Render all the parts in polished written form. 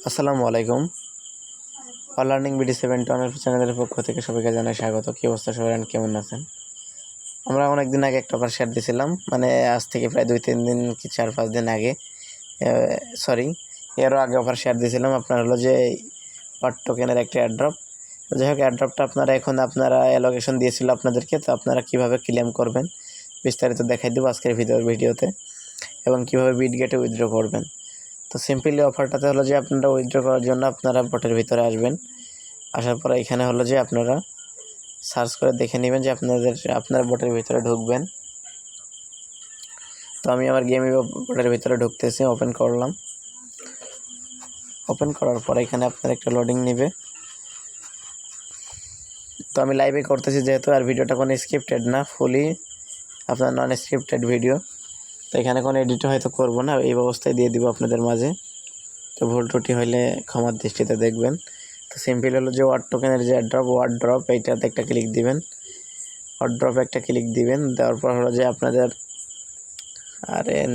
আসসালামু আলাইকুম। All learning BD 7 চ্যানেলের পক্ষ থেকে সবাইকে জানাই স্বাগত। কী অবস্থা সবাই, কেমন আছেন? আমরা অনেক দিন আগে একটা অফার শেয়ার দিয়েছিলাম, মানে আজ থেকে প্রায় 2-3 দিন কি 4-5 দিন আগে, সরি এরও আগে অফার শেয়ার দিয়েছিলাম। আপনার হলো যে ওয়াট টোকেনের একটা অ্যাড্রপ। যাই হোক, অ্যাড্রপটা আপনারা অ্যালোকেশন দিয়েছিল আপনাদেরকে, তো আপনারা কীভাবে ক্লেম করবেন বিস্তারিত দেখাই দেবো আজকের ভিডিওতে, এবং কীভাবে বিটগেটে উইথড্র করবেন। তো সিম্পলি অফারটাতে হলো যে আপনারা উইথড্র করার জন্য আপনারা বটের ভিতরে আসবেন। আসার পরে এখানে হলো যে আপনারা সার্চ করে দেখে নেবেন যে আপনার বটের ভিতরে ঢুকবেন। তো আমি আমার গেমই বটের ভিতরে ঢুকতেছি, ওপেন করলাম। ওপেন করার পরে এখানে আপনার একটা লোডিং নেবে। তো আমি লাইভে করতেছি যেহেতু, আর ভিডিওটা কোনো স্ক্রিপ্টেড না, ফুলি আপনার নন স্ক্রিপ্টেড ভিডিও। তো এখানে কোনো এডিট হয়তো করব না, এই ব্যবস্থায় দিয়ে দিব আপনাদের মাঝে। তো ভুল ত্রুটি হলে ক্ষমার দৃষ্টিতে দেখবেন। তো সিম্পল হলো যে ওয়াট টোকেনের যে ওয়াট ড্রপ এইটাতে একটা ক্লিক দিবেন। ওয়াট ড্রপে একটা ক্লিক দিবেন, দেওয়ার পর হলো যে আপনাদের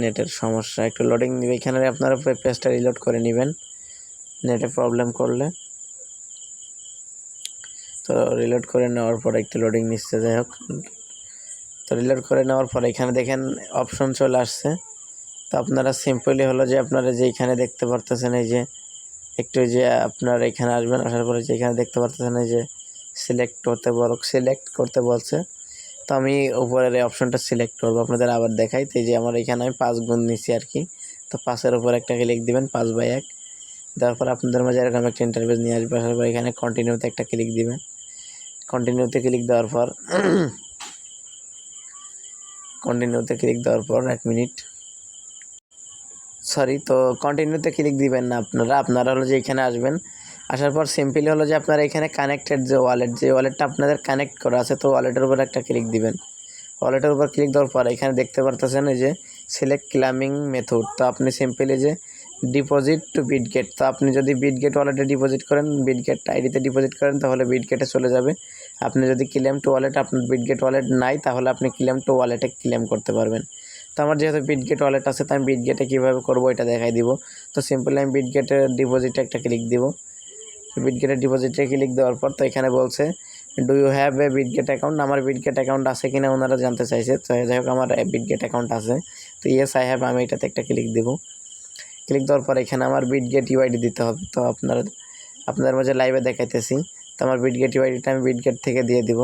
নেটের সমস্যা, একটু লোডিং নেবে। এখানে আপনারা পেজটা রিলোড করে নেবেন নেটে প্রবলেম করলে। তো রিলোড করে নেওয়ার পর একটু লোডিং নিচ্ছে, যাই হোক। তো রিলোড করে নেওয়ার পর এখানে দেখেন অপশন চলে আসছে। তো আপনারা সিম্পলি হলো যে আপনারা যে এখানে দেখতে পারতেছেন, এই যে একটু যে আপনারা এখানে আসবেন। আসার পরে যে এখানে দেখতে পারতেছেন এই যে সিলেক্ট করতে বলছে। তো আমি উপরের এই অপশনটা সিলেক্ট করবো, আপনাদের আবার দেখাই। তো এই যে আমার এখানে আমি 5 গুণ নিচ্ছি আর কি। তো 5-এর উপর একটা ক্লিক দিবেন, 5/1। দেওয়ার পর আপনাদের মাঝে এরকম একটা ইন্টারফেস নিয়ে আসবে। আসার পর এখানে কন্টিনিউতে একটা ক্লিক দিবেন। কন্টিনিউতে ক্লিক দেওয়ার পর 1 মিনিট, সরি। তো কন্টিনিউতে ক্লিক দিবেন না আপনারা হলো যে এখানে আসবেন। আসার পর সিম্পলি হলো যে আপনারা এখানে কানেক্টেড যে ওয়ালেটটা আপনাদের কানেক্ট করা আছে, তো ওয়ালেটের উপর একটা ক্লিক দিবেন। ওয়ালেটের উপর ক্লিক দেওয়ার পর এখানে দেখতে পারতেছেন এই যে সিলেক্ট ক্লেমিং মেথড। তো আপনি সিম্পলি যে ডিপোজিট টু বিটগেট, তো আপনি যদি বিটগেট ওয়ালেটে ডিপোজিট করেন, বিটগেট আইডিতে ডিপোজিট করেন, তাহলে বিটগেটে চলে যাবে। আপনি যদি ক্লেম টু ওয়ালেট, আপনার বিটগেট ওয়ালেট নাই, তাহলে আপনি ক্লেম টু ওয়ালেটে ক্লেম করতে পারবেন। তো আমার যেহেতু বিটগেট ওয়ালেট আছে, তো আমি বিটগেটে কীভাবে করবো এটা দেখাই দিব। তো সিম্পলি আমি বিটগেটের ডিপোজিটে একটা ক্লিক দিব। বিটগেটের ডিপোজিটে ক্লিক দেওয়ার পর তো এখানে বলছে do you have a Bitget account. আমার বিটগেট অ্যাকাউন্ট আছে কিনা ওনারা জানতে চাইছে। তো যাই হোক, আমার বিটগেট অ্যাকাউন্ট আছে। তো ইয়েস আই হ্যাভ, আমি এটাতে একটা ক্লিক দেবো। ক্লিক দেওয়ার পর এখানে আমার বিটগেট ইউআইডি দিতে হবে। তো আপনাদের মাঝে লাইভে দেখাইতেছি। তো আমার বিটগেট ইউআইডিটা আমি বিটগেট থেকে দিয়ে দিব।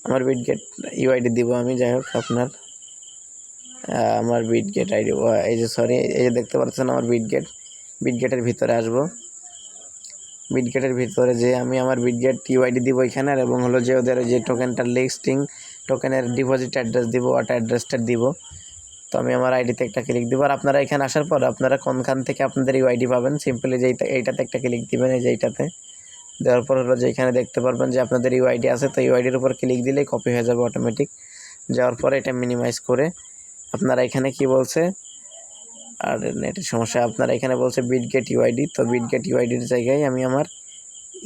আমার বিটগেট ইউআইডি দিব আমি। যাই হোক, আমার বিটগেট আইডি, এই যে সরি, এই যে দেখতে পাচ্ছেন আমার বিটগেটের ভিতরে আসবো। বিটগেটের ভিতরে যে আমি আমার বিটগেট ইউআইডি দিব এখানে, এবং হলো যে ওদের যে টোকেনটার লিস্টিং টোকেনের ডিপোজিট অ্যাড্রেস দিব, ওটা অ্যাড্রেসটা দিব। তো আমি আমার আইডিতে একটা ক্লিক দিব। আর আপনারা এখানে আসার পর আপনারা কোনখান থেকে আপনাদের ইউআইডি পাবেন, সিম্পলি যে এইটাতে একটা ক্লিক দিবেন। এই যে এইটাতে দেওয়ার পর হলো যে এখানে দেখতে পারবেন যে আপনাদের ইউআইডি আছে। তো ইউআইডির উপর ক্লিক দিলেই কপি হয়ে যাবে অটোমেটিক। যাওয়ার পরে এটা মিনিমাইজ করে আপনারা এখানে কি বলছে, আর নেটের সমস্যা, আপনারা এখানে বলছে বিটগেট ইউআইডি। তো বিটগেট ইউআইডির জায়গায় আমি আমার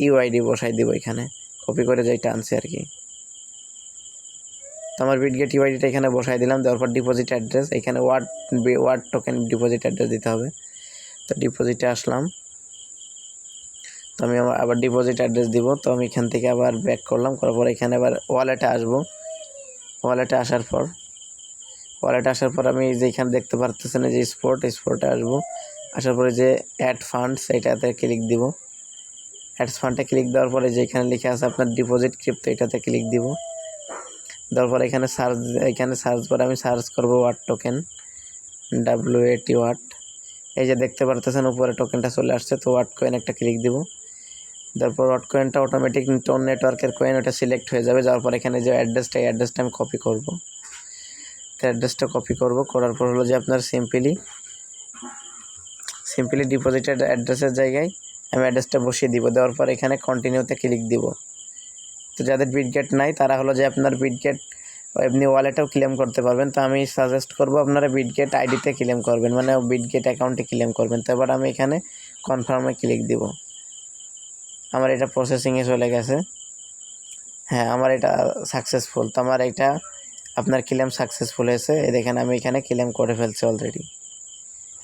ইউআইডি বসাই দিব, এখানে কপি করে যেটা আনছি আর কি। তো আমার বিটগেট ইউআইডিটা এখানে বসাই দিলাম। দেওয়ার পর ডিপোজিট অ্যাড্রেস, এখানে ওয়াট টোকেন ডিপোজিট অ্যাড্রেস দিতে হবে। তো ডিপোজিটে আসলাম। তো আমি আবার ডিপোজিট অ্যাড্রেস দিব। তো আমি এখান থেকে আবার ব্যাক করলাম, করার পর এখানে আবার ওয়ালেটে আসবো। ওয়ালেটে আসার পর আমি যেখানে দেখতে পারতেছেন যে স্পোর্টে আসবো। আসার পরে যে অ্যাড ফান্ডস, এটাতে ক্লিক দিব। অ্যাডস ফান্ডে ক্লিক দেওয়ার পরে যেখানে লিখে আছে আপনার ডিপোজিট ক্রিপ্টো, এটাতে ক্লিক দিব। দেওয়ার পরে এখানে সার্চ করে আমি সার্চ করবো ওয়াট টোকেন, WAT ওয়াট। এই যে দেখতে পারতেছেন উপরে টোকেনটা চলে আসছে। তো ওয়াট কয়েন একটা ক্লিক দিব। তারপর ওয়াট কয়েনটা অটোমেটিক টোন নেটওয়ার্কের কয়েন, ওটা সিলেক্ট হয়ে যাবে। যাওয়ার পর এখানে যে অ্যাড্রেসটা আমি কপি করব। তো অ্যাড্রেসটা কপি করার পর হলো যে আপনার সিম্পলি ডিপোজিটেড অ্যাড্রেসের জায়গায় আমি অ্যাড্রেসটা বসিয়ে দিব। দেওয়ার পর এখানে কন্টিনিউতে ক্লিক দিব। তো যাদের বিটগেট নাই তারা হলো যে আপনার বিটগেট এমনি ওয়ালেটেও ক্লেম করতে পারবেন। তো আমি সাজেস্ট করব আপনারা বিটগেট আইডিতে ক্লেম করবেন, মানে বিটগেট অ্যাকাউন্টে ক্লেম করবেন। তো এবার আমি এখানে কনফার্মে ক্লিক দিব। আমার এটা প্রসেসিংয়ে চলে গেছে। হ্যাঁ, আমার এটা সাকসেসফুল। তো আমার এটা আপনার ক্লেম সাকসেসফুল হয়েছে। দেখেন আমি এখানে ক্লেম করে ফেলছি অলরেডি।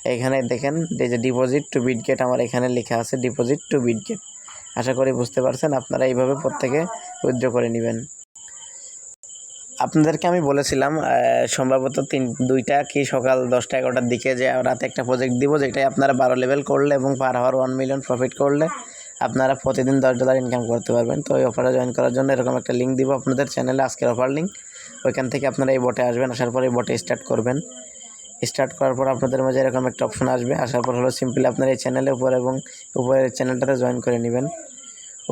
এখানে দেখেন এই যে ডিপোজিট টু বিটগেট আমার এখানে লেখা আছে ডিপোজিট টু বিটগেট। আশা করি বুঝতে পারছেন। আপনারা এইভাবে প্রত্যেকে উইথড্র করে নেবেন। আপনাদেরকে আমি বলেছিলাম সম্ভবত 2টা কি সকাল 10টা 11টার দিকে যে রাতে একটা প্রজেক্ট দিব, যেটাই আপনারা 12 লেভেল করলে এবং পার হাওয়ার 1 মিলিয়ন প্রফিট করলে আপনারা প্রতিদিন $10 ইনকাম করতে পারবেন। তো এই অফারে জয়েন করার জন্য এরকম একটা লিঙ্ক দিব আপনাদের চ্যানেলে, আজকের অফার লিঙ্ক। ওইখান থেকে আপনারা এই বটে আসবেন, আসার পর এই বটে স্টার্ট করবেন। স্টার্ট করার পর আপনাদের মাঝে এরকম একটা অপশন আসবে। আসার পর হলো সিম্পলি আপনার এই চ্যানেলে উপরের চ্যানেলটাতে জয়েন করে নেবেন।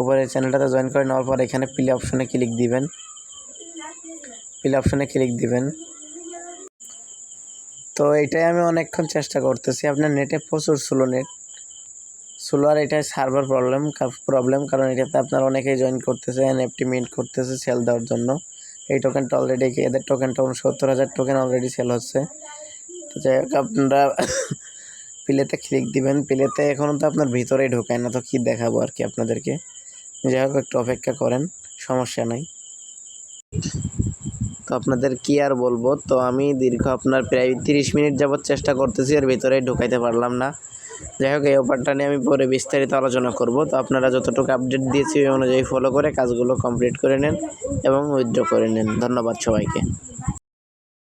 উপরের চ্যানেলটাতে জয়েন করে নেওয়ার পর এখানে প্লে অপশনে ক্লিক দিবেন। প্লে অপশনে ক্লিক দিবেন। তো এটাই আমি অনেকক্ষণ চেষ্টা করতেছি। আপনার নেটে প্রচুর স্লো আর এটাই সার্ভার প্রবলেম, কারণ এটাতে আপনার অনেকেই জয়েন করতেছে, এনএফটি মিন্ট করতেছে সেল দেওয়ার জন্য। এই টোকেনটা অলরেডি এদের টোকেনটা 69,000 টোকেন অলরেডি সেল হচ্ছে। তো যাই হোক আপনারা প্লেতে ক্লিক দিবেন। প্লেতে এখনও তো আপনার ভিতরেই ঢোকায় না, তো কী দেখাবো আর কি আপনাদেরকে। যাই হোক একটু অপেক্ষা করেন, সমস্যা নাই। তো আপনাদের কি আর বলবো, তো আমি দীর্ঘ আপনার প্রায় 30 মিনিট যাবৎ চেষ্টা করতেছি, এর ভিতরে ঢুকাইতে পারলাম না। যাই হোক এই অফারটা নিয়ে আমি পরে বিস্তারিত আলোচনা করব। তো আপনারা যতটুকু আপডেট দিয়েছি ওই অনুযায়ী ফলো করে কাজগুলো কমপ্লিট করে নেন এবং উইথড্র করে নেন। ধন্যবাদ সবাইকে।